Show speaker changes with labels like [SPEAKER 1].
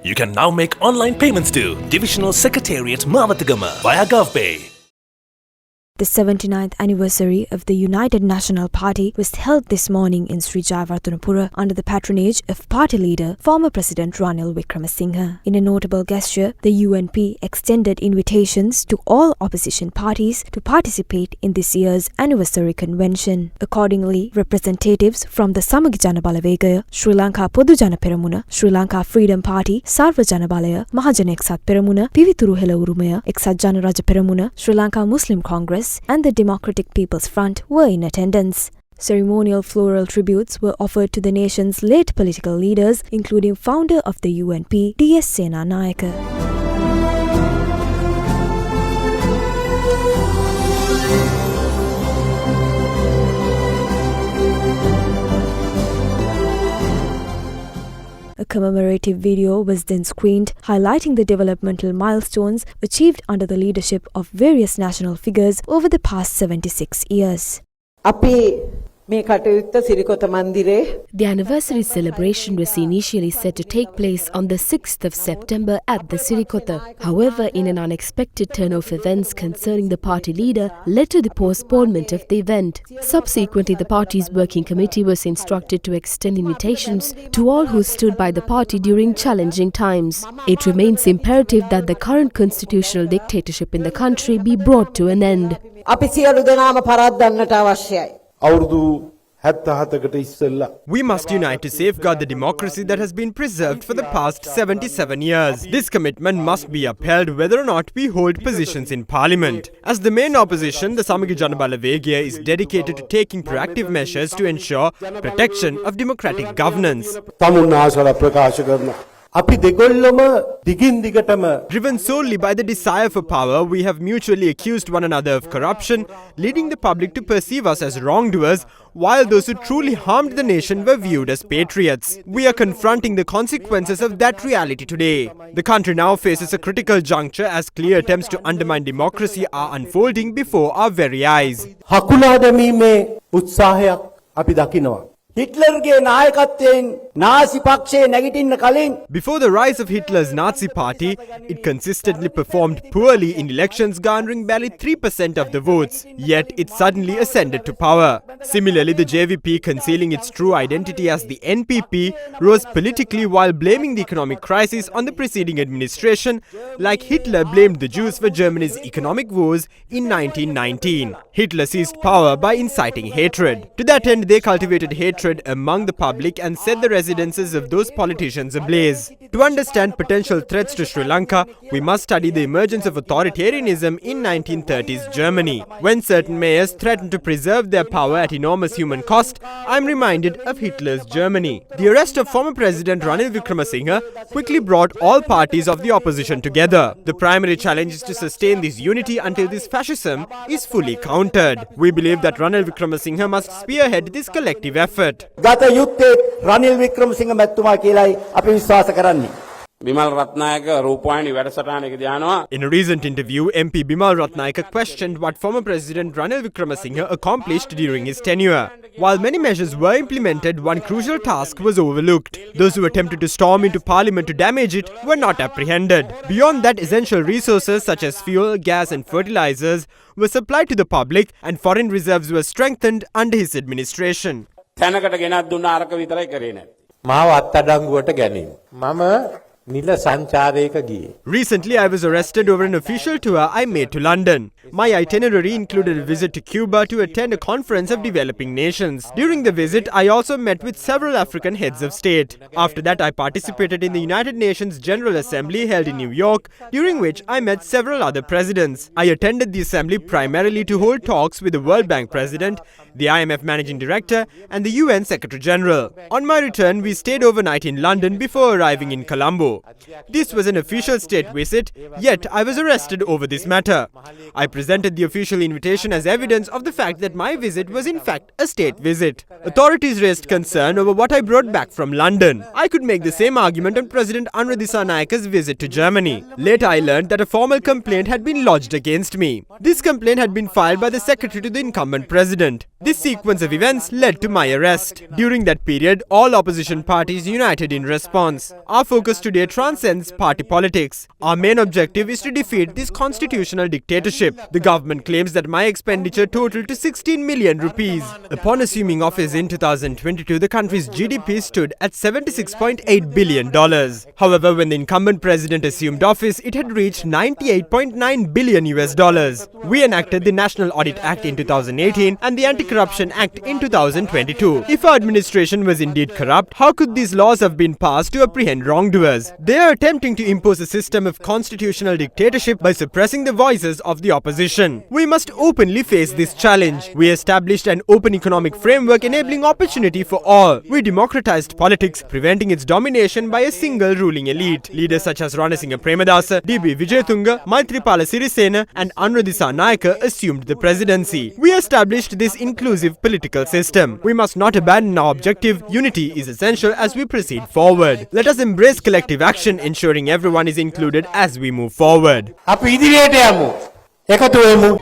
[SPEAKER 1] You can now make online payments to Divisional Secretariat Mavatagama via GovPay.
[SPEAKER 2] The 79th anniversary of the United National Party was held this morning in Sri Jayawardenepura under the patronage of party leader, former President Ranil Wickremesinghe. In a notable gesture, the UNP extended invitations to all opposition parties to participate in this year's anniversary convention. Accordingly, representatives from the Samagi Jana Balawegaya, Sri Lanka Podu Jana Peramuna, Sri Lanka Freedom Party, Sarva Jana Balaya, Mahajana Eksat Peramuna, Pivituru Hela Urumaya, Eksat Jana Raja Peramuna, Sri Lanka Muslim Congress, and the Democratic People's Front were in attendance. Ceremonial floral tributes were offered to the nation's late political leaders, including founder of the UNP, D.S. Senanayake. A commemorative video was then screened, highlighting the developmental milestones achieved under the leadership of various national figures over the past 76 years.
[SPEAKER 3] The anniversary celebration was initially set to take place on the 6th of September at the Sirikota. However, in an unexpected turn of events concerning the party leader led to the postponement of the event. Subsequently, the party's working committee was instructed to extend invitations to all who stood by the party during challenging times. It remains imperative that the current constitutional dictatorship in the country be brought to an end.
[SPEAKER 4] We must unite to safeguard the democracy that has been preserved for the past 77 years. This commitment must be upheld whether or not we hold positions in Parliament. As the main opposition, the Samagi Jana Balawegaya is dedicated to taking proactive measures to ensure protection of democratic governance. Driven solely by the desire for power, we have mutually accused one another of corruption, leading the public to perceive us as wrongdoers, while those who truly harmed the nation were viewed as patriots. We are confronting the consequences of that reality today. The country now faces a critical juncture as clear attempts to undermine democracy are unfolding before our very eyes. Before the rise of Hitler's Nazi party, it consistently performed poorly in elections, garnering barely 3% of the votes. Yet it suddenly ascended to power. Similarly, the JVP, concealing its true identity as the NPP, rose politically while blaming the economic crisis on the preceding administration, like Hitler blamed the Jews for Germany's economic woes in 1919. Hitler seized power by inciting hatred. To that end, they cultivated hatred among the public and set the residences of those politicians ablaze. To understand potential threats to Sri Lanka, we must study the emergence of authoritarianism in 1930s Germany. When certain mayors threatened to preserve their power at enormous human cost, I am reminded of Hitler's Germany. The arrest of former President Ranil Wickremesinghe quickly brought all parties of the opposition together. The primary challenge is to sustain this unity until this fascism is fully countered. We believe that Ranil Wickremesinghe must spearhead this collective effort. In a recent interview, MP Bimal Ratnayaka questioned what former President Ranil Wickremesinghe accomplished during his tenure. While many measures were implemented, one crucial task was overlooked. Those who attempted to storm into Parliament to damage it were not apprehended. Beyond that, essential resources such as fuel, gas and fertilizers were supplied to the public, and foreign reserves were strengthened under his administration. Recently, I was arrested over an official tour I made to London. My itinerary included a visit to Cuba to attend a conference of developing nations. During the visit, I also met with several African heads of state. After that, I participated in the United Nations General Assembly held in New York, during which I met several other presidents. I attended the assembly primarily to hold talks with the World Bank President, the IMF Managing Director, and the UN Secretary General. On my return, we stayed overnight in London before arriving in Colombo. This was an official state visit, yet I was arrested over this matter. I presented the official invitation as evidence of the fact that my visit was in fact a state visit. Authorities raised concern over what I brought back from London. I could make the same argument on President Anwar Dissanayaka's visit to Germany. Later I learned that a formal complaint had been lodged against me. This complaint had been filed by the secretary to the incumbent president. This sequence of events led to my arrest. During that period, all opposition parties united in response. Our focus today today transcends party politics. Our main objective is to defeat this constitutional dictatorship. The government claims that my expenditure totaled to 16 million rupees. Upon assuming office in 2022, the country's GDP stood at $76.8 billion. However, when the incumbent president assumed office, it had reached $98.9 billion US. We enacted the National Audit Act in 2018 and the Anti-Corruption Act in 2022. If our administration was indeed corrupt, how could these laws have been passed to apprehend wrongdoers? They are attempting to impose a system of constitutional dictatorship by suppressing the voices of the opposition. We must openly face this challenge. We established an open economic framework enabling opportunity for all. We democratized politics, preventing its domination by a single ruling elite. Leaders such as Ranasinghe Premadasa, D.B. Wijayatunga, Maithripala Sirisena and Anuradhisa Nayaka assumed the presidency. We established this inclusive political system. We must not abandon our objective. Unity is essential as we proceed forward. Let us embrace collective action, ensuring everyone is included as we move forward.
[SPEAKER 5] අපි ඉදිරියට යමු. එකතු වෙමු.